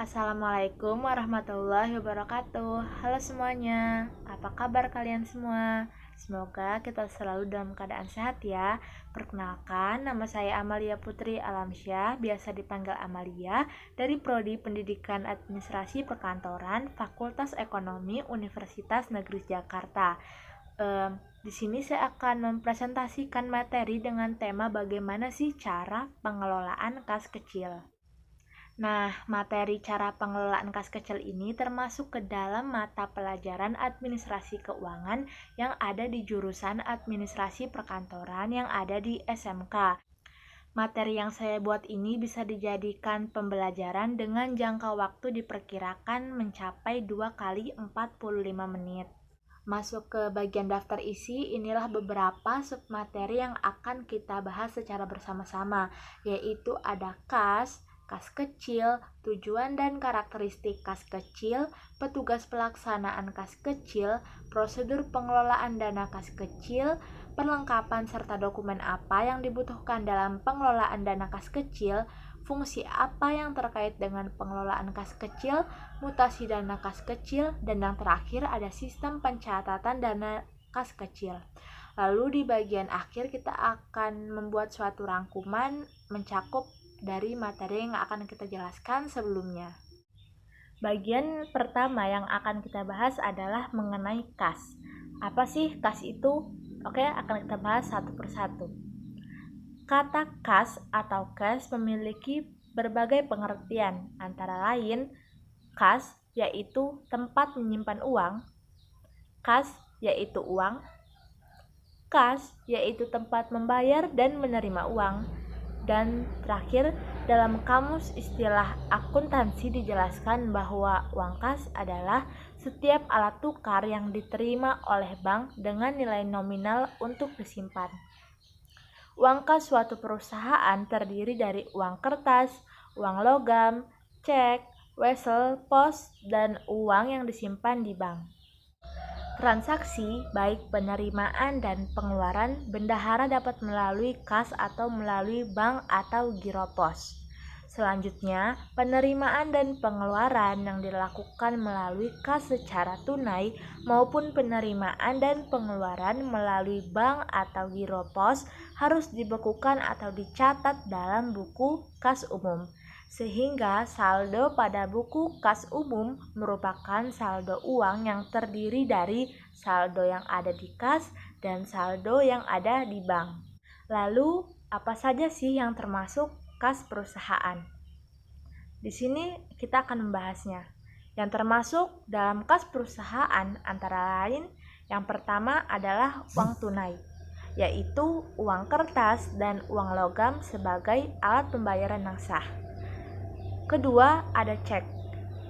Assalamualaikum warahmatullahi wabarakatuh. Halo semuanya, apa kabar kalian semua? Semoga kita selalu dalam keadaan sehat ya. Perkenalkan, nama saya Amalia Putri Alamsyah, biasa dipanggil Amalia, dari Prodi Pendidikan Administrasi Perkantoran, Fakultas Ekonomi, Universitas Negeri Jakarta. Di sini saya akan mempresentasikan materi dengan tema bagaimana sih cara pengelolaan kas kecil. Nah, materi cara pengelolaan kas kecil ini termasuk ke dalam mata pelajaran administrasi keuangan yang ada di jurusan administrasi perkantoran yang ada di SMK. Materi yang saya buat ini bisa dijadikan pembelajaran dengan jangka waktu diperkirakan mencapai 2 kali 45 menit. Masuk ke bagian daftar isi, inilah beberapa submateri yang akan kita bahas secara bersama-sama, yaitu ada kas kecil, tujuan dan karakteristik kas kecil, petugas pelaksanaan kas kecil, prosedur pengelolaan dana kas kecil, perlengkapan serta dokumen apa yang dibutuhkan dalam pengelolaan dana kas kecil, fungsi apa yang terkait dengan pengelolaan kas kecil, mutasi dana kas kecil, dan yang terakhir ada sistem pencatatan dana kas kecil. Lalu di bagian akhir kita akan membuat suatu rangkuman mencakup dari materi yang akan kita jelaskan sebelumnya. Bagian pertama yang akan kita bahas adalah mengenai kas. Apa sih kas itu? Oke, akan kita bahas satu persatu. Kata kas atau cash memiliki berbagai pengertian, antara lain kas yaitu tempat menyimpan uang, kas yaitu uang, kas yaitu tempat membayar dan menerima uang, dan terakhir dalam kamus istilah akuntansi dijelaskan bahwa uang kas adalah setiap alat tukar yang diterima oleh bank dengan nilai nominal untuk disimpan. Uang kas suatu perusahaan terdiri dari uang kertas, uang logam, cek, wesel, pos, dan uang yang disimpan di bank. Transaksi, baik penerimaan dan pengeluaran bendahara dapat melalui kas atau melalui bank atau giro pos. Selanjutnya, penerimaan dan pengeluaran yang dilakukan melalui kas secara tunai maupun penerimaan dan pengeluaran melalui bank atau giro pos harus dibekukan atau dicatat dalam buku kas umum, sehingga saldo pada buku kas umum merupakan saldo uang yang terdiri dari saldo yang ada di kas dan saldo yang ada di bank. Lalu, apa saja sih yang termasuk kas perusahaan? Di sini kita akan membahasnya. Yang termasuk dalam kas perusahaan antara lain yang pertama adalah uang tunai, yaitu uang kertas dan uang logam sebagai alat pembayaran yang sah. Kedua, ada cek.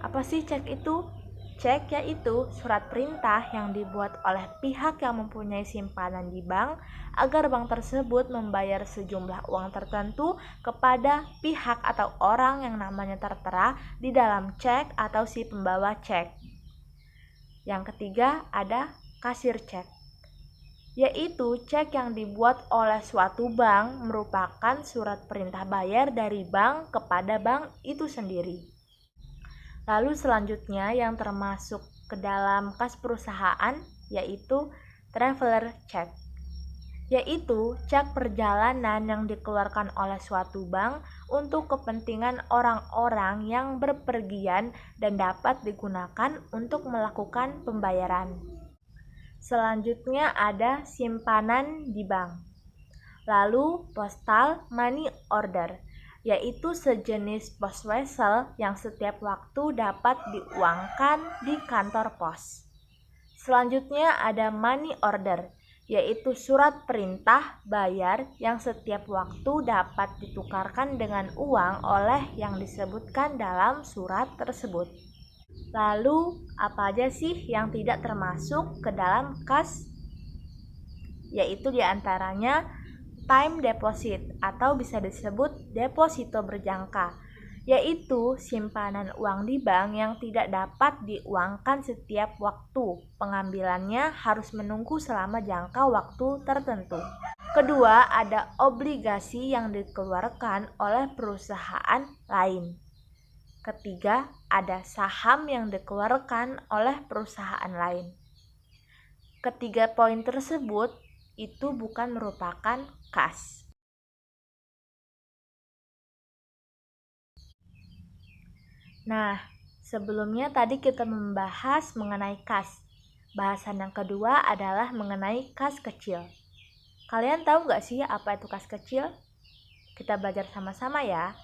Apa sih cek itu? Cek yaitu surat perintah yang dibuat oleh pihak yang mempunyai simpanan di bank agar bank tersebut membayar sejumlah uang tertentu kepada pihak atau orang yang namanya tertera di dalam cek atau si pembawa cek. Yang ketiga, ada kasir cek, yaitu cek yang dibuat oleh suatu bank merupakan surat perintah bayar dari bank kepada bank itu sendiri. Lalu selanjutnya yang termasuk ke dalam kas perusahaan yaitu traveler check, yaitu cek perjalanan yang dikeluarkan oleh suatu bank untuk kepentingan orang-orang yang berpergian dan dapat digunakan untuk melakukan pembayaran. Selanjutnya ada simpanan di bank. Lalu postal money order, yaitu sejenis pos wesel yang setiap waktu dapat diuangkan di kantor pos. Selanjutnya ada money order, yaitu surat perintah bayar yang setiap waktu dapat ditukarkan dengan uang oleh yang disebutkan dalam surat tersebut. Lalu, apa aja sih yang tidak termasuk ke dalam kas? Yaitu diantaranya time deposit atau bisa disebut deposito berjangka, yaitu simpanan uang di bank yang tidak dapat diuangkan setiap waktu. Pengambilannya harus menunggu selama jangka waktu tertentu. Kedua, ada obligasi yang dikeluarkan oleh perusahaan lain. Ketiga, ada saham yang dikeluarkan oleh perusahaan lain. Ketiga poin tersebut itu bukan merupakan kas. Nah, sebelumnya tadi kita membahas mengenai kas. Bahasan yang kedua adalah mengenai kas kecil. Kalian tahu nggak sih apa itu kas kecil? Kita belajar sama-sama ya.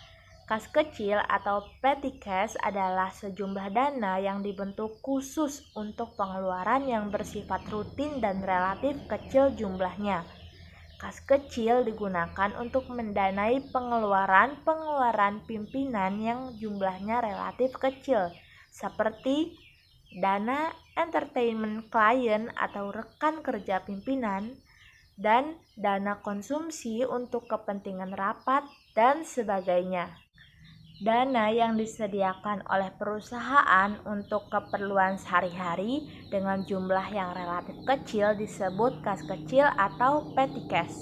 Kas kecil atau petty cash adalah sejumlah dana yang dibentuk khusus untuk pengeluaran yang bersifat rutin dan relatif kecil jumlahnya. Kas kecil digunakan untuk mendanai pengeluaran pimpinan yang jumlahnya relatif kecil, seperti dana entertainment klien atau rekan kerja pimpinan, dan dana konsumsi untuk kepentingan rapat, dan sebagainya. Dana yang disediakan oleh perusahaan untuk keperluan sehari-hari dengan jumlah yang relatif kecil disebut kas kecil atau petty cash.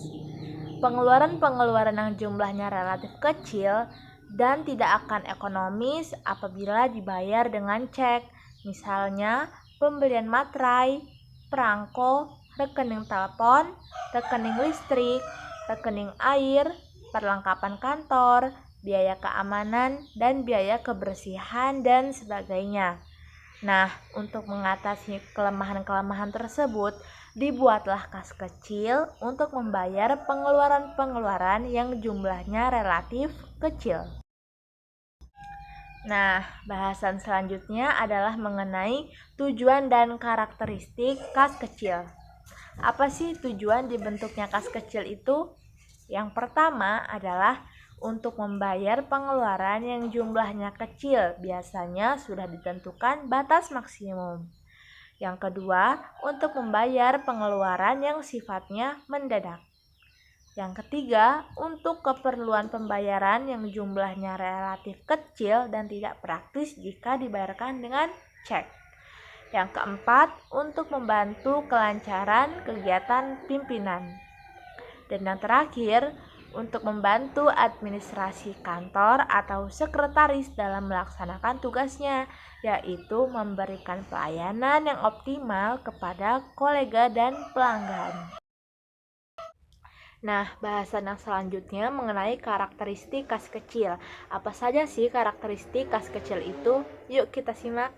Pengeluaran-pengeluaran yang jumlahnya relatif kecil dan tidak akan ekonomis apabila dibayar dengan cek, misalnya pembelian materai, perangko, rekening telepon, rekening listrik, rekening air, perlengkapan kantor, biaya keamanan, dan biaya kebersihan, dan sebagainya. Nah, untuk mengatasi kelemahan-kelemahan tersebut, dibuatlah kas kecil untuk membayar pengeluaran-pengeluaran yang jumlahnya relatif kecil. Nah, bahasan selanjutnya adalah mengenai tujuan dan karakteristik kas kecil. Apa sih tujuan dibentuknya kas kecil itu? Yang pertama adalah untuk membayar pengeluaran yang jumlahnya kecil, biasanya sudah ditentukan batas maksimum. Yang kedua, untuk membayar pengeluaran yang sifatnya mendadak. Yang ketiga, untuk keperluan pembayaran yang jumlahnya relatif kecil dan tidak praktis jika dibayarkan dengan cek. Yang keempat, untuk membantu kelancaran kegiatan pimpinan. Dan yang terakhir, untuk membantu administrasi kantor atau sekretaris dalam melaksanakan tugasnya, yaitu memberikan pelayanan yang optimal kepada kolega dan pelanggan. Nah, bahasan yang selanjutnya mengenai karakteristik kas kecil. Apa saja sih karakteristik kas kecil itu? Yuk kita simak.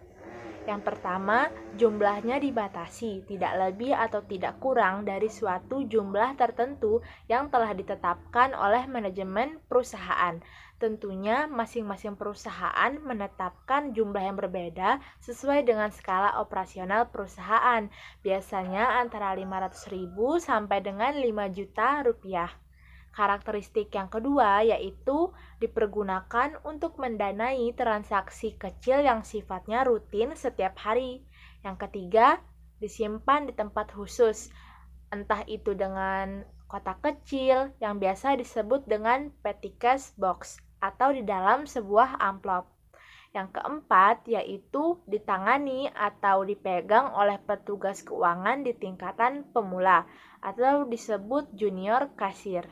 Yang pertama, jumlahnya dibatasi, tidak lebih atau tidak kurang dari suatu jumlah tertentu yang telah ditetapkan oleh manajemen perusahaan. Tentunya masing-masing perusahaan menetapkan jumlah yang berbeda sesuai dengan skala operasional perusahaan, biasanya antara 500.000 sampai dengan 5 juta rupiah. Karakteristik yang kedua yaitu dipergunakan untuk mendanai transaksi kecil yang sifatnya rutin setiap hari. Yang ketiga, disimpan di tempat khusus, entah itu dengan kotak kecil yang biasa disebut dengan petty cash box atau di dalam sebuah amplop. Yang keempat yaitu ditangani atau dipegang oleh petugas keuangan di tingkatan pemula atau disebut junior cashier.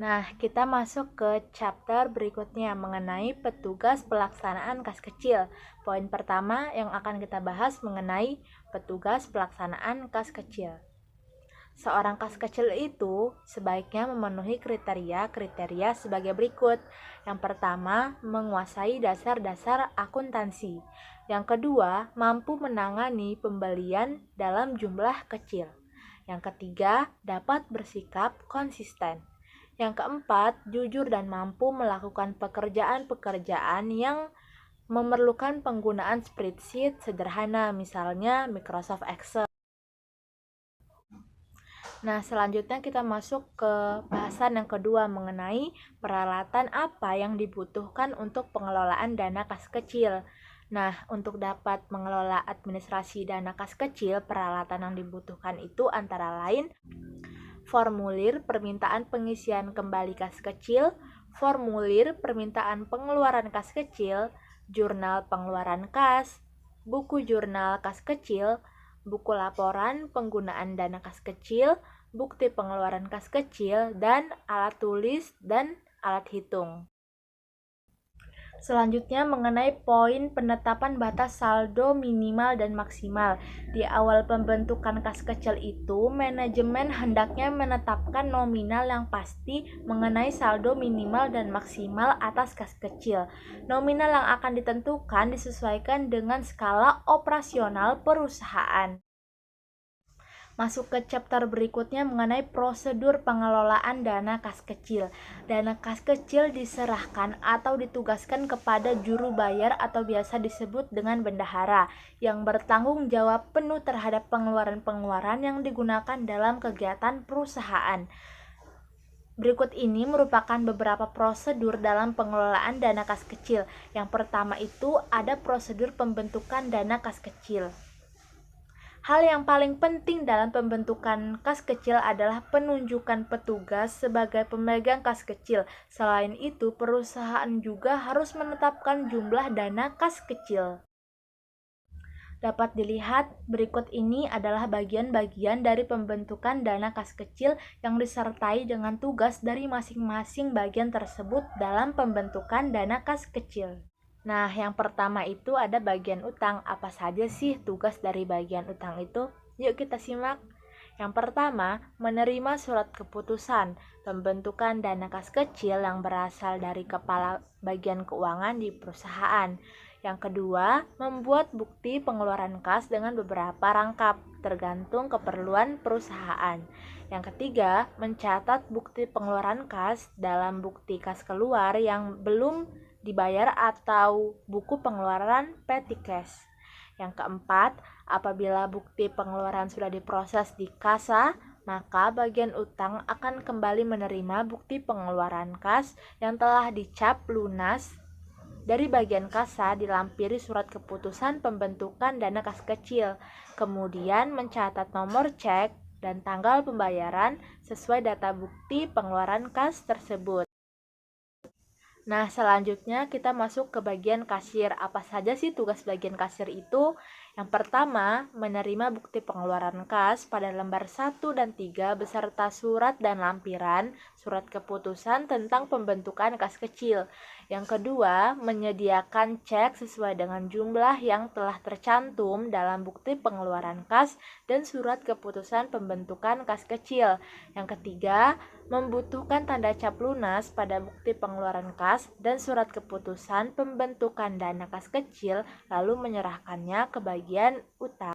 Nah, kita masuk ke chapter berikutnya mengenai petugas pelaksanaan kas kecil. Poin pertama yang akan kita bahas mengenai petugas pelaksanaan kas kecil. Seorang kas kecil itu sebaiknya memenuhi kriteria sebagai berikut. Yang pertama, menguasai dasar-dasar akuntansi. Yang kedua, mampu menangani pembelian dalam jumlah kecil. Yang ketiga, dapat bersikap konsisten. Yang keempat, jujur dan mampu melakukan pekerjaan-pekerjaan yang memerlukan penggunaan spreadsheet sederhana, misalnya Microsoft Excel. Nah, selanjutnya kita masuk ke bahasan yang kedua mengenai peralatan apa yang dibutuhkan untuk pengelolaan dana kas kecil. Nah, untuk dapat mengelola administrasi dana kas kecil, peralatan yang dibutuhkan itu antara lain formulir permintaan pengisian kembali kas kecil, formulir permintaan pengeluaran kas kecil, jurnal pengeluaran kas, buku jurnal kas kecil, buku laporan penggunaan dana kas kecil, bukti pengeluaran kas kecil, dan alat tulis dan alat hitung. Selanjutnya mengenai poin penetapan batas saldo minimal dan maksimal. Di awal pembentukan kas kecil itu, manajemen hendaknya menetapkan nominal yang pasti mengenai saldo minimal dan maksimal atas kas kecil. Nominal yang akan ditentukan disesuaikan dengan skala operasional perusahaan. Masuk ke chapter berikutnya mengenai prosedur pengelolaan dana kas kecil. Dana kas kecil diserahkan atau ditugaskan kepada juru bayar atau biasa disebut dengan bendahara yang bertanggung jawab penuh terhadap pengeluaran-pengeluaran yang digunakan dalam kegiatan perusahaan. Berikut ini merupakan beberapa prosedur dalam pengelolaan dana kas kecil. Yang pertama itu ada prosedur pembentukan dana kas kecil. Hal yang paling penting dalam pembentukan kas kecil adalah penunjukan petugas sebagai pemegang kas kecil. Selain itu, perusahaan juga harus menetapkan jumlah dana kas kecil. Dapat dilihat, berikut ini adalah bagian-bagian dari pembentukan dana kas kecil yang disertai dengan tugas dari masing-masing bagian tersebut dalam pembentukan dana kas kecil. Nah, yang pertama itu ada bagian utang. Apa saja sih tugas dari bagian utang itu? Yuk kita simak. Yang pertama, menerima surat keputusan pembentukan dana kas kecil yang berasal dari kepala bagian keuangan di perusahaan. Yang kedua, membuat bukti pengeluaran kas dengan beberapa rangkap, tergantung keperluan perusahaan. Yang ketiga, mencatat bukti pengeluaran kas dalam bukti kas keluar yang belum dibayar atau buku pengeluaran petty cash. Yang keempat, apabila bukti pengeluaran sudah diproses di kasa, maka bagian utang akan kembali menerima bukti pengeluaran kas yang telah dicap lunas dari bagian kasa dilampiri surat keputusan pembentukan dana kas kecil, kemudian mencatat nomor cek dan tanggal pembayaran sesuai data bukti pengeluaran kas tersebut. Nah, selanjutnya kita masuk ke bagian kasir. Apa saja sih tugas bagian kasir itu? Yang pertama, menerima bukti pengeluaran kas pada lembar 1 dan 3 beserta surat dan lampiran surat keputusan tentang pembentukan kas kecil. Yang kedua, menyediakan cek sesuai dengan jumlah yang telah tercantum dalam bukti pengeluaran kas dan surat keputusan pembentukan kas kecil. Yang ketiga, membutuhkan tanda cap lunas pada bukti pengeluaran kas dan surat keputusan pembentukan dana kas kecil, lalu menyerahkannya ke bagian utang.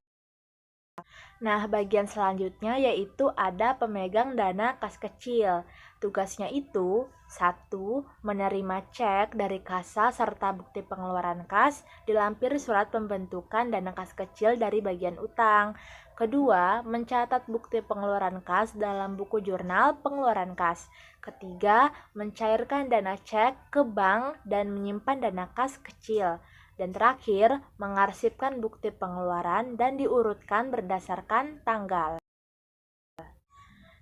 Nah, bagian selanjutnya yaitu ada pemegang dana kas kecil. Tugasnya itu 1. Menerima cek dari kasa serta bukti pengeluaran kas dilampiri surat pembentukan dana kas kecil dari bagian utang. Kedua, mencatat bukti pengeluaran kas dalam buku jurnal pengeluaran kas. Ketiga, mencairkan dana cek ke bank dan menyimpan dana kas kecil. Dan terakhir, mengarsipkan bukti pengeluaran dan diurutkan berdasarkan tanggal.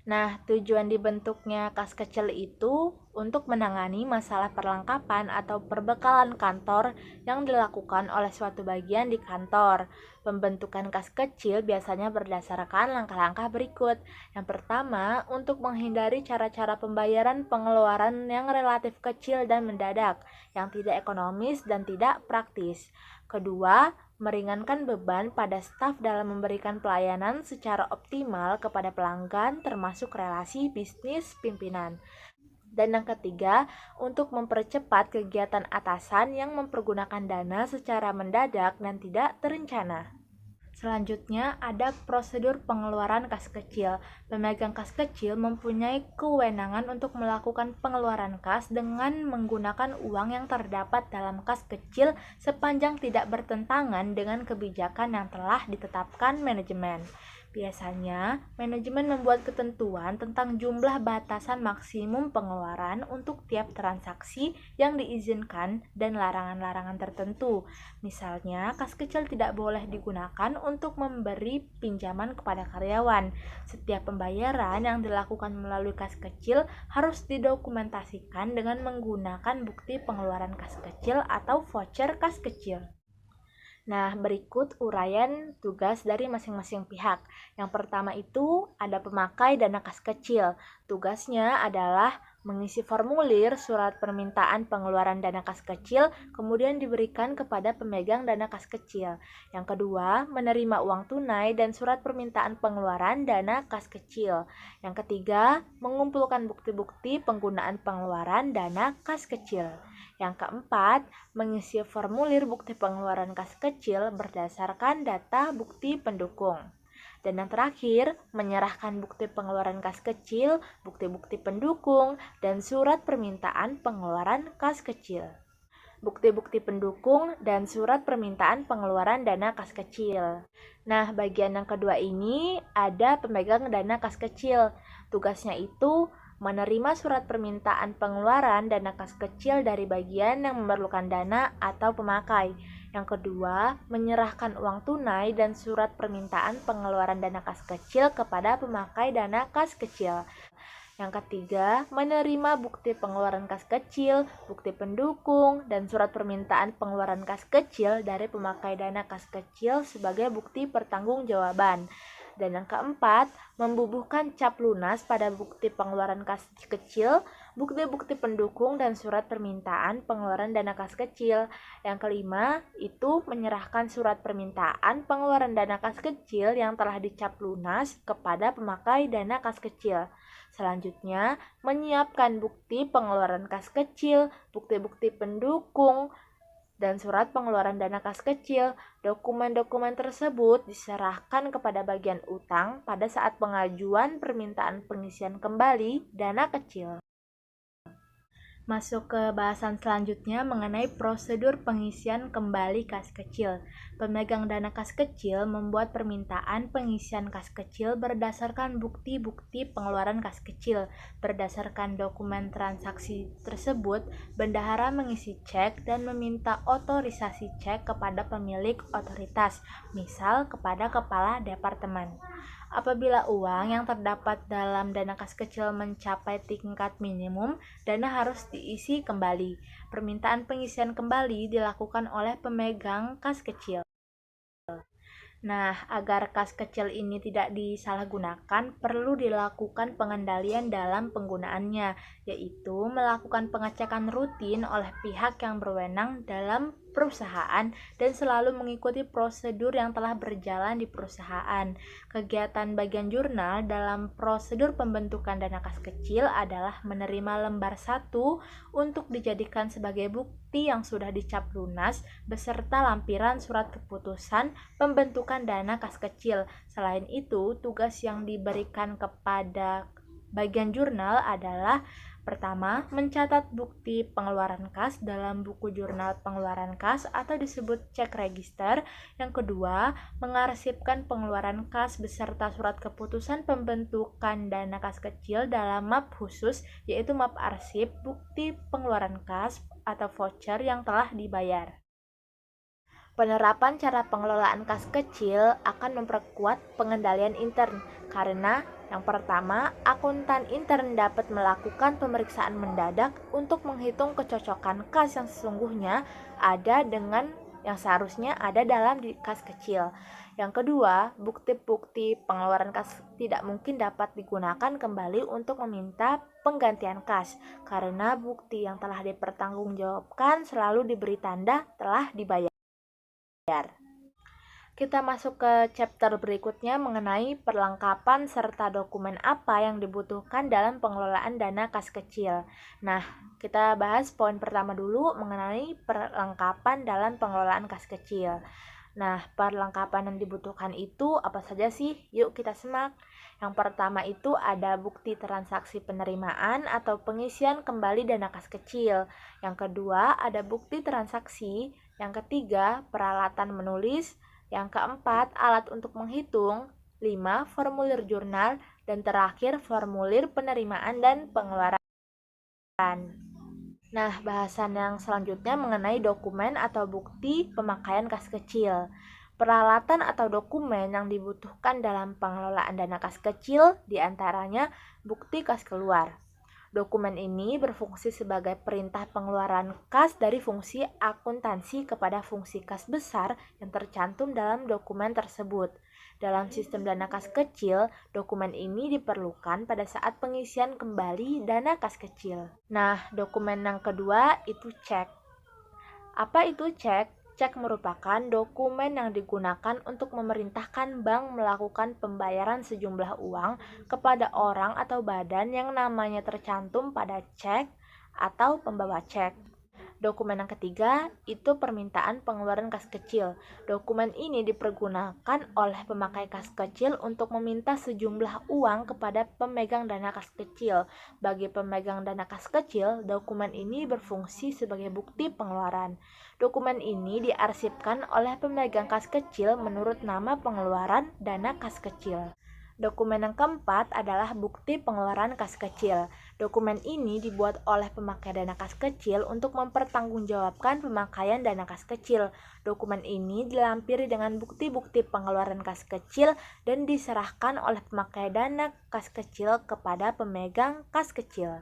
Nah, tujuan dibentuknya kas kecil itu untuk menangani masalah perlengkapan atau perbekalan kantor yang dilakukan oleh suatu bagian di kantor. Pembentukan kas kecil biasanya berdasarkan langkah-langkah berikut. Yang pertama, untuk menghindari cara-cara pembayaran pengeluaran yang relatif kecil dan mendadak, yang tidak ekonomis dan tidak praktis. Kedua, meringankan beban pada staf dalam memberikan pelayanan secara optimal kepada pelanggan termasuk relasi bisnis pimpinan. Dan yang ketiga, untuk mempercepat kegiatan atasan yang mempergunakan dana secara mendadak dan tidak terencana. Selanjutnya ada prosedur pengeluaran kas kecil. Pemegang kas kecil mempunyai kewenangan untuk melakukan pengeluaran kas dengan menggunakan uang yang terdapat dalam kas kecil sepanjang tidak bertentangan dengan kebijakan yang telah ditetapkan manajemen. Biasanya, manajemen membuat ketentuan tentang jumlah batasan maksimum pengeluaran untuk tiap transaksi yang diizinkan dan larangan-larangan tertentu. Misalnya, kas kecil tidak boleh digunakan untuk memberi pinjaman kepada karyawan. Setiap pembayaran yang dilakukan melalui kas kecil harus didokumentasikan dengan menggunakan bukti pengeluaran kas kecil atau voucher kas kecil. Nah, berikut uraian tugas dari masing-masing pihak. Yang pertama itu ada pemakai dana kas kecil. Tugasnya adalah mengisi formulir surat permintaan pengeluaran dana kas kecil, kemudian diberikan kepada pemegang dana kas kecil. Yang kedua, menerima uang tunai dan surat permintaan pengeluaran dana kas kecil. Yang ketiga, mengumpulkan bukti-bukti penggunaan pengeluaran dana kas kecil. Yang keempat, mengisi formulir bukti pengeluaran kas kecil berdasarkan data bukti pendukung. Dan yang terakhir, menyerahkan bukti pengeluaran kas kecil, bukti-bukti pendukung, dan surat permintaan pengeluaran kas kecil. Bukti-bukti pendukung dan surat permintaan pengeluaran dana kas kecil. Nah, bagian yang kedua ini ada pemegang dana kas kecil. Tugasnya itu menerima surat permintaan pengeluaran dana kas kecil dari bagian yang memerlukan dana atau pemakai. Yang kedua, menyerahkan uang tunai dan surat permintaan pengeluaran dana kas kecil kepada pemakai dana kas kecil. Yang ketiga, menerima bukti pengeluaran kas kecil, bukti pendukung, dan surat permintaan pengeluaran kas kecil dari pemakai dana kas kecil sebagai bukti pertanggungjawaban. Dan yang keempat, membubuhkan cap lunas pada bukti pengeluaran kas kecil, bukti-bukti pendukung, dan surat permintaan pengeluaran dana kas kecil. Yang kelima, itu menyerahkan surat permintaan pengeluaran dana kas kecil yang telah dicap lunas kepada pemakai dana kas kecil. Selanjutnya, menyiapkan bukti pengeluaran kas kecil, bukti-bukti pendukung, dan surat pengeluaran dana kas kecil. Dokumen-dokumen tersebut diserahkan kepada bagian utang pada saat pengajuan permintaan pengisian kembali dana kecil. Masuk ke bahasan selanjutnya mengenai prosedur pengisian kembali kas kecil. Pemegang dana kas kecil membuat permintaan pengisian kas kecil berdasarkan bukti-bukti pengeluaran kas kecil. Berdasarkan dokumen transaksi tersebut, bendahara mengisi cek dan meminta otorisasi cek kepada pemilik otoritas, misal kepada kepala departemen. Apabila uang yang terdapat dalam dana kas kecil mencapai tingkat minimum, dana harus diisi kembali. Permintaan pengisian kembali dilakukan oleh pemegang kas kecil. Nah, agar kas kecil ini tidak disalahgunakan, perlu dilakukan pengendalian dalam penggunaannya, yaitu melakukan pengecekan rutin oleh pihak yang berwenang dalam perusahaan dan selalu mengikuti prosedur yang telah berjalan di perusahaan. Kegiatan bagian jurnal dalam prosedur pembentukan dana kas kecil adalah menerima lembar 1 untuk dijadikan sebagai bukti yang sudah dicap lunas beserta lampiran surat keputusan pembentukan dana kas kecil. Selain itu, tugas yang diberikan kepada bagian jurnal adalah: pertama, mencatat bukti pengeluaran kas dalam buku jurnal pengeluaran kas atau disebut cek register. Yang kedua, mengarsipkan pengeluaran kas beserta surat keputusan pembentukan dana kas kecil dalam map khusus, yaitu map arsip bukti pengeluaran kas atau voucher yang telah dibayar. Penerapan cara pengelolaan kas kecil akan memperkuat pengendalian intern karena yang pertama, akuntan intern dapat melakukan pemeriksaan mendadak untuk menghitung kecocokan kas yang sesungguhnya ada dengan yang seharusnya ada dalam kas kecil. Yang kedua, bukti-bukti pengeluaran kas tidak mungkin dapat digunakan kembali untuk meminta penggantian kas karena bukti yang telah dipertanggungjawabkan selalu diberi tanda telah dibayar. Kita masuk ke chapter berikutnya mengenai perlengkapan serta dokumen apa yang dibutuhkan dalam pengelolaan dana kas kecil. Nah, kita bahas poin pertama dulu mengenai perlengkapan dalam pengelolaan kas kecil. Nah, perlengkapan yang dibutuhkan itu apa saja sih? Yuk kita simak. Yang pertama itu ada bukti transaksi penerimaan atau pengisian kembali dana kas kecil. Yang kedua ada bukti transaksi. Yang ketiga peralatan menulis. Yang keempat alat untuk menghitung. 5 formulir jurnal. Dan terakhir formulir penerimaan dan pengeluaran. Nah, bahasan yang selanjutnya mengenai dokumen atau bukti pemakaian kas kecil. Peralatan atau dokumen yang dibutuhkan dalam pengelolaan dana kas kecil diantaranya bukti kas keluar. Dokumen ini berfungsi sebagai perintah pengeluaran kas dari fungsi akuntansi kepada fungsi kas besar yang tercantum dalam dokumen tersebut. Dalam sistem dana kas kecil, dokumen ini diperlukan pada saat pengisian kembali dana kas kecil. Nah, dokumen yang kedua itu cek. Apa itu cek? Cek merupakan dokumen yang digunakan untuk memerintahkan bank melakukan pembayaran sejumlah uang kepada orang atau badan yang namanya tercantum pada cek atau pembawa cek. Dokumen yang ketiga itu permintaan pengeluaran kas kecil. Dokumen ini dipergunakan oleh pemakai kas kecil untuk meminta sejumlah uang kepada pemegang dana kas kecil. Bagi pemegang dana kas kecil, dokumen ini berfungsi sebagai bukti pengeluaran. Dokumen ini diarsipkan oleh pemegang kas kecil menurut nama pengeluaran dana kas kecil. Dokumen yang keempat adalah bukti pengeluaran kas kecil. Dokumen ini dibuat oleh pemakai dana kas kecil untuk mempertanggungjawabkan pemakaian dana kas kecil. Dokumen ini dilampiri dengan bukti-bukti pengeluaran kas kecil dan diserahkan oleh pemakai dana kas kecil kepada pemegang kas kecil.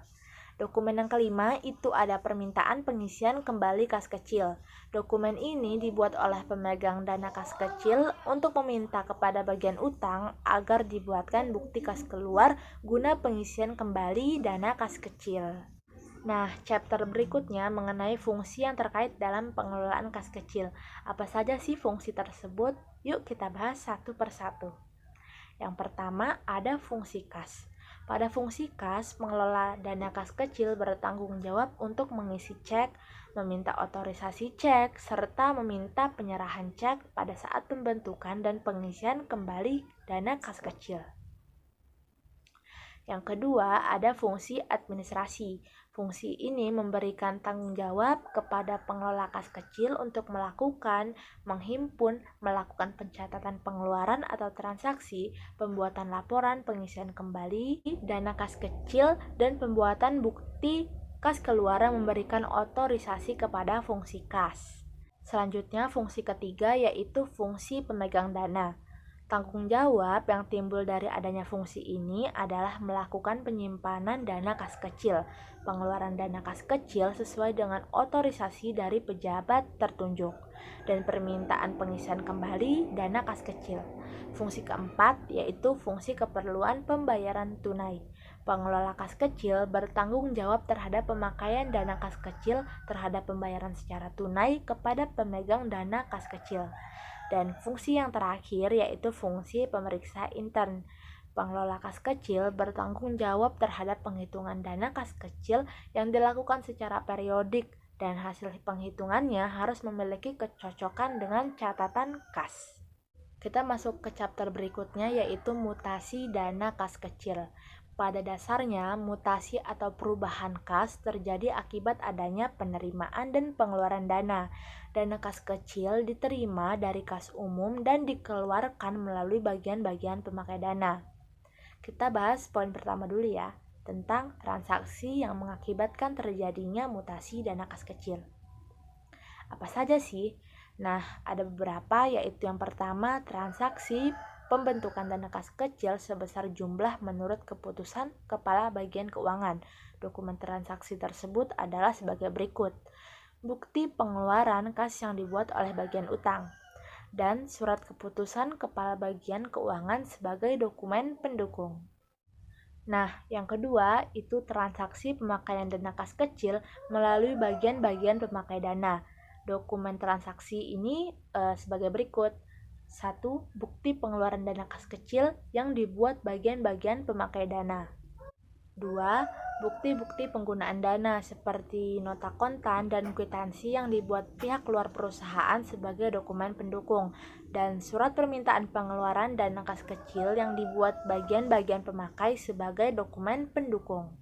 Dokumen yang kelima itu ada permintaan pengisian kembali kas kecil. Dokumen ini dibuat oleh pemegang dana kas kecil untuk meminta kepada bagian utang agar dibuatkan bukti kas keluar guna pengisian kembali dana kas kecil. Nah, chapter berikutnya mengenai fungsi yang terkait dalam pengelolaan kas kecil. Apa saja sih fungsi tersebut? Yuk kita bahas satu persatu. Yang pertama ada fungsi kas. Pada fungsi kas, pengelola dana kas kecil bertanggung jawab untuk mengisi cek, meminta otorisasi cek, serta meminta penyerahan cek pada saat pembentukan dan pengisian kembali dana kas kecil. Yang kedua, ada fungsi administrasi. Fungsi ini memberikan tanggung jawab kepada pengelola kas kecil untuk melakukan, menghimpun, melakukan pencatatan pengeluaran atau transaksi, pembuatan laporan pengisian kembali dana kas kecil, dan pembuatan bukti kas keluaran memberikan otorisasi kepada fungsi kas. Selanjutnya, fungsi ketiga yaitu fungsi pemegang dana. Tanggung jawab yang timbul dari adanya fungsi ini adalah melakukan penyimpanan dana kas kecil, pengeluaran dana kas kecil sesuai dengan otorisasi dari pejabat tertunjuk, dan permintaan pengisian kembali dana kas kecil. Fungsi keempat yaitu fungsi keperluan pembayaran tunai. Pengelola kas kecil bertanggung jawab terhadap pemakaian dana kas kecil terhadap pembayaran secara tunai kepada pemegang dana kas kecil. Dan fungsi yang terakhir yaitu fungsi pemeriksa intern. Pengelola kas kecil bertanggung jawab terhadap penghitungan dana kas kecil yang dilakukan secara periodik dan hasil penghitungannya harus memiliki kecocokan dengan catatan kas. Kita masuk ke chapter berikutnya yaitu mutasi dana kas kecil. Pada dasarnya, mutasi atau perubahan kas terjadi akibat adanya penerimaan dan pengeluaran dana. Dana kas kecil diterima dari kas umum dan dikeluarkan melalui bagian-bagian pemakai dana. Kita bahas poin pertama dulu ya, tentang transaksi yang mengakibatkan terjadinya mutasi dana kas kecil. Apa saja sih? Nah, ada beberapa, yaitu yang pertama transaksi pembentukan dana kas kecil sebesar jumlah menurut keputusan Kepala Bagian Keuangan. Dokumen transaksi tersebut adalah sebagai berikut. Bukti pengeluaran kas yang dibuat oleh bagian utang dan surat keputusan Kepala Bagian Keuangan sebagai dokumen pendukung. Nah, yang kedua itu transaksi pemakaian dana kas kecil melalui bagian-bagian pemakai dana. Dokumen transaksi ini sebagai berikut. 1. Bukti pengeluaran dana kas kecil yang dibuat bagian-bagian pemakai dana. 2. Bukti-bukti penggunaan dana seperti nota kontan dan kwitansi yang dibuat pihak luar perusahaan sebagai dokumen pendukung, dan surat permintaan pengeluaran dana kas kecil yang dibuat bagian-bagian pemakai sebagai dokumen pendukung.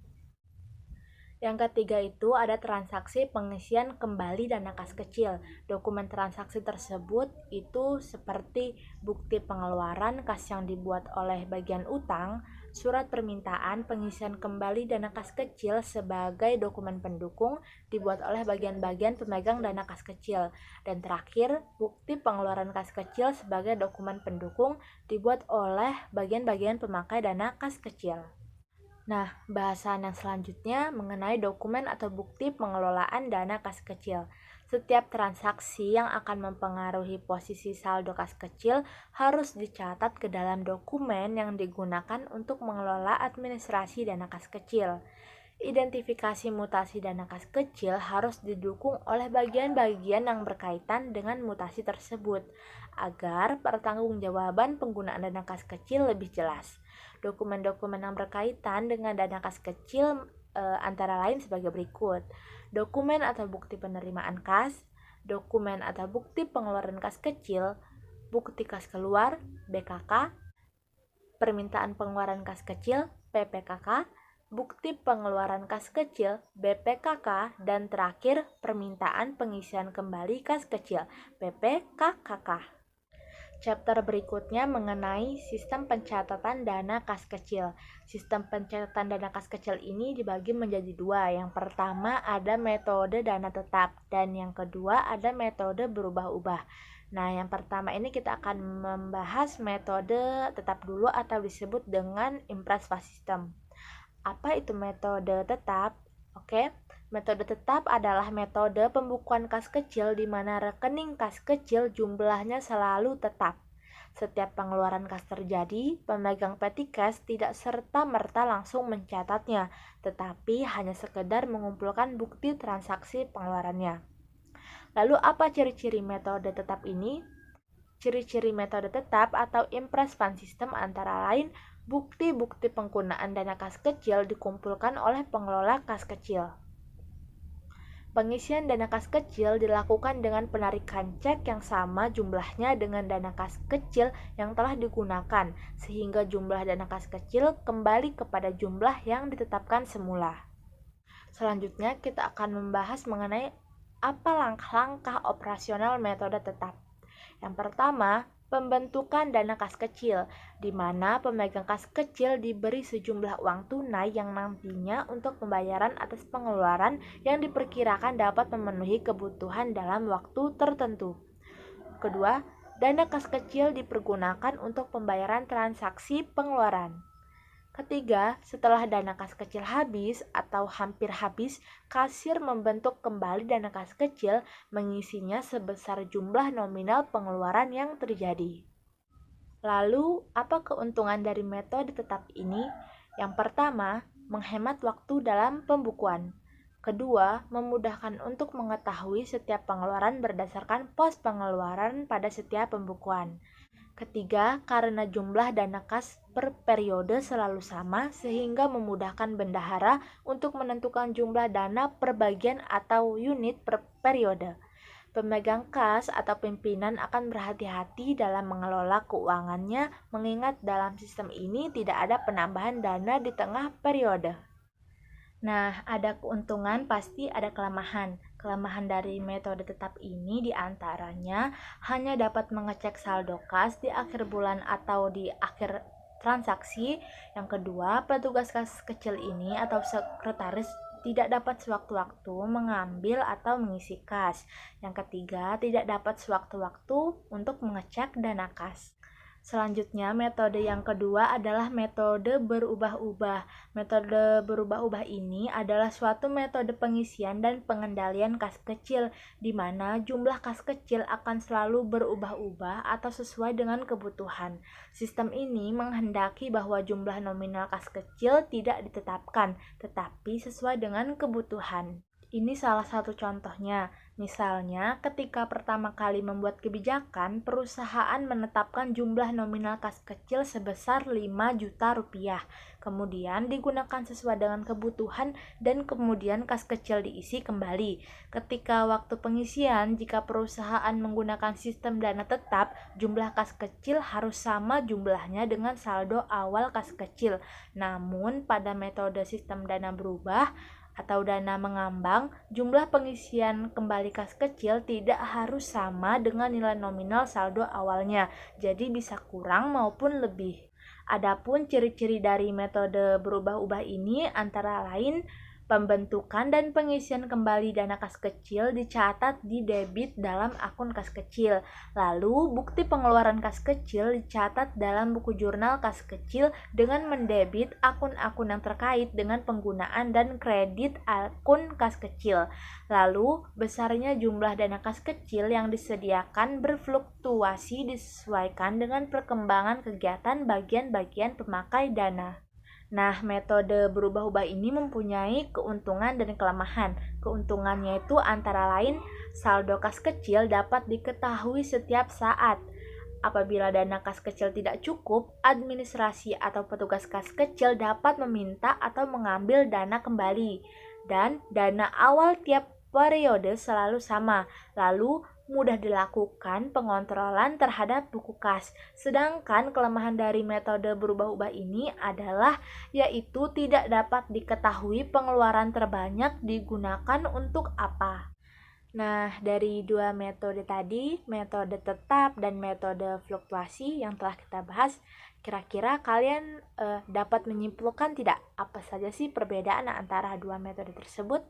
Yang ketiga itu ada transaksi pengisian kembali dana kas kecil. Dokumen transaksi tersebut itu seperti bukti pengeluaran kas yang dibuat oleh bagian utang, surat permintaan pengisian kembali dana kas kecil sebagai dokumen pendukung dibuat oleh bagian-bagian pemegang dana kas kecil, dan terakhir bukti pengeluaran kas kecil sebagai dokumen pendukung dibuat oleh bagian-bagian pemakai dana kas kecil. Nah, bahasan yang selanjutnya mengenai dokumen atau bukti pengelolaan dana kas kecil. Setiap transaksi yang akan mempengaruhi posisi saldo kas kecil harus dicatat ke dalam dokumen yang digunakan untuk mengelola administrasi dana kas kecil. Identifikasi mutasi dana kas kecil harus didukung oleh bagian-bagian yang berkaitan dengan mutasi tersebut, agar pertanggungjawaban penggunaan dana kas kecil lebih jelas. Dokumen-dokumen yang berkaitan dengan dana kas kecil antara lain sebagai berikut: dokumen atau bukti penerimaan kas, dokumen atau bukti pengeluaran kas kecil, bukti kas keluar, BKK, permintaan pengeluaran kas kecil, PPKK, bukti pengeluaran kas kecil, BPKK, dan terakhir permintaan pengisian kembali kas kecil, PPKKK. Chapter berikutnya mengenai sistem pencatatan dana kas kecil. Sistem pencatatan dana kas kecil ini dibagi menjadi dua. Yang pertama ada metode dana tetap, dan yang kedua ada metode berubah-ubah. Nah, yang pertama ini kita akan membahas metode tetap dulu atau disebut dengan impress file system. Apa itu metode tetap? Oke, metode tetap adalah metode pembukuan kas kecil di mana rekening kas kecil jumlahnya selalu tetap. Setiap pengeluaran kas terjadi, pemegang petty cash tidak serta-merta langsung mencatatnya, tetapi hanya sekedar mengumpulkan bukti transaksi pengeluarannya. Lalu apa ciri-ciri metode tetap ini? Ciri-ciri metode tetap atau impress file system antara lain bukti-bukti penggunaan dana kas kecil dikumpulkan oleh pengelola kas kecil. Pengisian dana kas kecil dilakukan dengan penarikan cek yang sama jumlahnya dengan dana kas kecil yang telah digunakan, sehingga jumlah dana kas kecil kembali kepada jumlah yang ditetapkan semula. Selanjutnya kita akan membahas mengenai apa langkah-langkah operasional metode tetap. Yang pertama, pembentukan dana kas kecil, di mana pemegang kas kecil diberi sejumlah uang tunai yang nantinya untuk pembayaran atas pengeluaran yang diperkirakan dapat memenuhi kebutuhan dalam waktu tertentu. Kedua, dana kas kecil dipergunakan untuk pembayaran transaksi pengeluaran. Ketiga, setelah dana kas kecil habis atau hampir habis, kasir membentuk kembali dana kas kecil, mengisinya sebesar jumlah nominal pengeluaran yang terjadi. Lalu, apa keuntungan dari metode tetap ini? Yang pertama, menghemat waktu dalam pembukuan. Kedua, memudahkan untuk mengetahui setiap pengeluaran berdasarkan pos pengeluaran pada setiap pembukuan. Ketiga, karena jumlah dana kas per periode selalu sama sehingga memudahkan bendahara untuk menentukan jumlah dana per bagian atau unit per periode. Pemegang kas atau pimpinan akan berhati-hati dalam mengelola keuangannya mengingat dalam sistem ini tidak ada penambahan dana di tengah periode. Nah, ada keuntungan, pasti ada kelemahan. Kelemahan dari metode tetap ini diantaranya hanya dapat mengecek saldo kas di akhir bulan atau di akhir transaksi. Yang kedua, petugas kas kecil ini atau sekretaris tidak dapat sewaktu-waktu mengambil atau mengisi kas. Yang ketiga, tidak dapat sewaktu-waktu untuk mengecek dana kas. Selanjutnya, metode yang kedua adalah metode berubah-ubah. Metode berubah-ubah ini adalah suatu metode pengisian dan pengendalian kas kecil, di mana jumlah kas kecil akan selalu berubah-ubah atau sesuai dengan kebutuhan. Sistem ini menghendaki bahwa jumlah nominal kas kecil tidak ditetapkan, tetapi sesuai dengan kebutuhan. Ini salah satu contohnya. Misalnya, ketika pertama kali membuat kebijakan, perusahaan menetapkan jumlah nominal kas kecil sebesar 5 juta rupiah. Kemudian digunakan sesuai dengan kebutuhan dan kemudian kas kecil diisi kembali. Ketika waktu pengisian, jika perusahaan menggunakan sistem dana tetap, jumlah kas kecil harus sama jumlahnya dengan saldo awal kas kecil. Namun, pada metode sistem dana berubah atau dana mengambang, jumlah pengisian kembali kas kecil tidak harus sama dengan nilai nominal saldo awalnya, jadi bisa kurang maupun lebih. Adapun ciri-ciri dari metode berubah-ubah ini antara lain Pembentukan dan pengisian kembali dana kas kecil dicatat di debit dalam akun kas kecil. Lalu, bukti pengeluaran kas kecil dicatat dalam buku jurnal kas kecil dengan mendebit akun-akun yang terkait dengan penggunaan dan kredit akun kas kecil. Lalu, besarnya jumlah dana kas kecil yang disediakan berfluktuasi disesuaikan dengan perkembangan kegiatan bagian-bagian pemakai dana. Nah, metode berubah-ubah ini mempunyai keuntungan dan kelemahan. Keuntungannya itu antara lain saldo kas kecil dapat diketahui setiap saat. Apabila dana kas kecil tidak cukup, administrasi atau petugas kas kecil dapat meminta atau mengambil dana kembali. Dan dana awal tiap periode selalu sama. Lalu mudah dilakukan pengontrolan terhadap buku kas. Sedangkan kelemahan dari metode berubah-ubah ini adalah yaitu tidak dapat diketahui pengeluaran terbanyak digunakan untuk apa. Nah, dari dua metode tadi, metode tetap dan metode fluktuasi yang telah kita bahas, kira-kira kalian dapat menyimpulkan tidak apa saja sih perbedaan antara dua metode tersebut?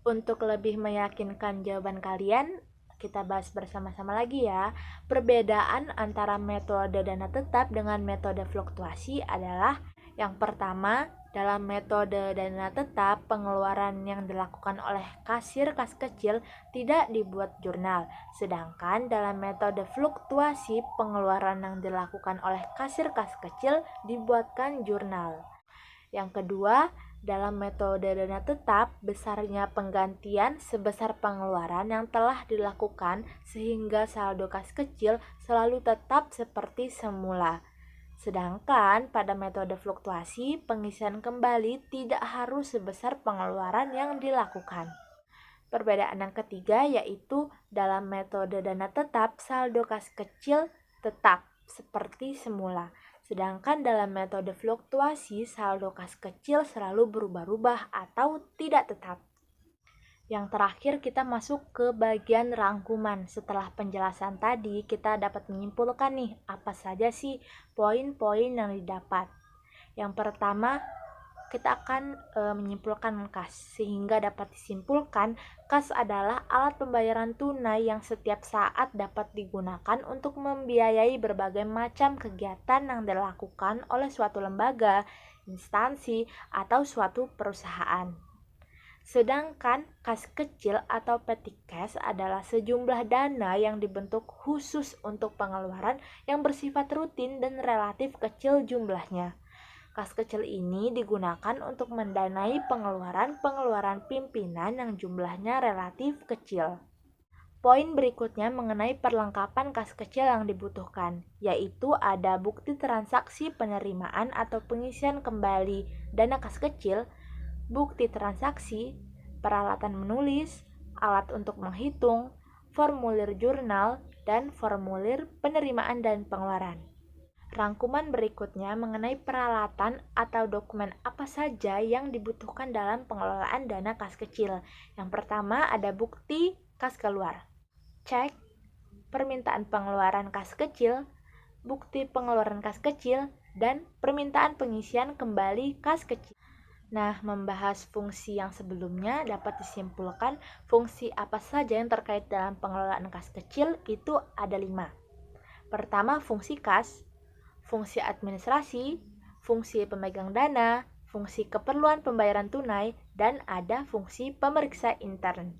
Untuk lebih meyakinkan jawaban kalian, kita bahas bersama-sama lagi ya. Perbedaan antara metode dana tetap dengan metode fluktuasi adalah yang pertama, dalam metode dana tetap, pengeluaran yang dilakukan oleh kasir kas kecil tidak dibuat jurnal. Sedangkan dalam metode fluktuasi, pengeluaran yang dilakukan oleh kasir kas kecil dibuatkan jurnal. Yang kedua, dalam metode dana tetap, besarnya penggantian sebesar pengeluaran yang telah dilakukan sehingga saldo kas kecil selalu tetap seperti semula. Sedangkan pada metode fluktuasi, pengisian kembali tidak harus sebesar pengeluaran yang dilakukan. Perbedaan yang ketiga yaitu dalam metode dana tetap, saldo kas kecil tetap seperti semula. Sedangkan dalam metode fluktuasi, saldo kas kecil selalu berubah-ubah atau tidak tetap. Yang terakhir kita masuk ke bagian rangkuman. Setelah penjelasan tadi, kita dapat menyimpulkan nih, apa saja sih poin-poin yang didapat. Yang pertama, kita akan menyimpulkan kas, sehingga dapat disimpulkan kas adalah alat pembayaran tunai yang setiap saat dapat digunakan untuk membiayai berbagai macam kegiatan yang dilakukan oleh suatu lembaga, instansi, atau suatu perusahaan. Sedangkan kas kecil atau petty cash adalah sejumlah dana yang dibentuk khusus untuk pengeluaran yang bersifat rutin dan relatif kecil jumlahnya. Kas kecil ini digunakan untuk mendanai pengeluaran-pengeluaran pimpinan yang jumlahnya relatif kecil. Poin berikutnya mengenai perlengkapan kas kecil yang dibutuhkan, yaitu ada bukti transaksi penerimaan atau pengisian kembali dana kas kecil, bukti transaksi, peralatan menulis, alat untuk menghitung, formulir jurnal, dan formulir penerimaan dan pengeluaran. Rangkuman berikutnya mengenai peralatan atau dokumen apa saja yang dibutuhkan dalam pengelolaan dana kas kecil. Yang pertama ada bukti kas keluar, cek, permintaan pengeluaran kas kecil, bukti pengeluaran kas kecil, dan permintaan pengisian kembali kas kecil. Nah, membahas fungsi yang sebelumnya dapat disimpulkan fungsi apa saja yang terkait dalam pengelolaan kas kecil itu ada 5. Pertama, fungsi kas, fungsi administrasi, fungsi pemegang dana, fungsi keperluan pembayaran tunai, dan ada fungsi pemeriksa intern.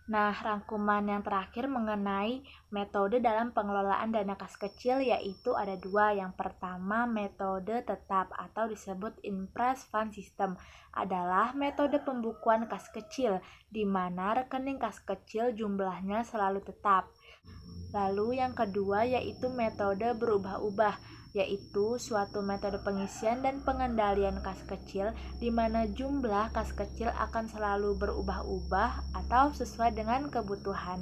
Nah, rangkuman yang terakhir mengenai metode dalam pengelolaan dana kas kecil yaitu ada 2. Yang pertama, metode tetap atau disebut Impress Fund System adalah metode pembukuan kas kecil di mana rekening kas kecil jumlahnya selalu tetap. Lalu yang kedua yaitu metode berubah-ubah, yaitu suatu metode pengisian dan pengendalian kas kecil di mana jumlah kas kecil akan selalu berubah-ubah atau sesuai dengan kebutuhan.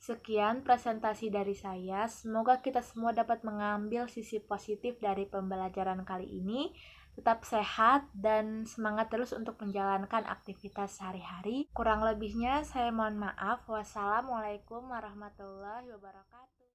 Sekian presentasi dari saya, semoga kita semua dapat mengambil sisi positif dari pembelajaran kali ini. Tetap sehat dan semangat terus untuk menjalankan aktivitas sehari-hari. Kurang lebihnya saya mohon maaf. Wassalamualaikum warahmatullahi wabarakatuh.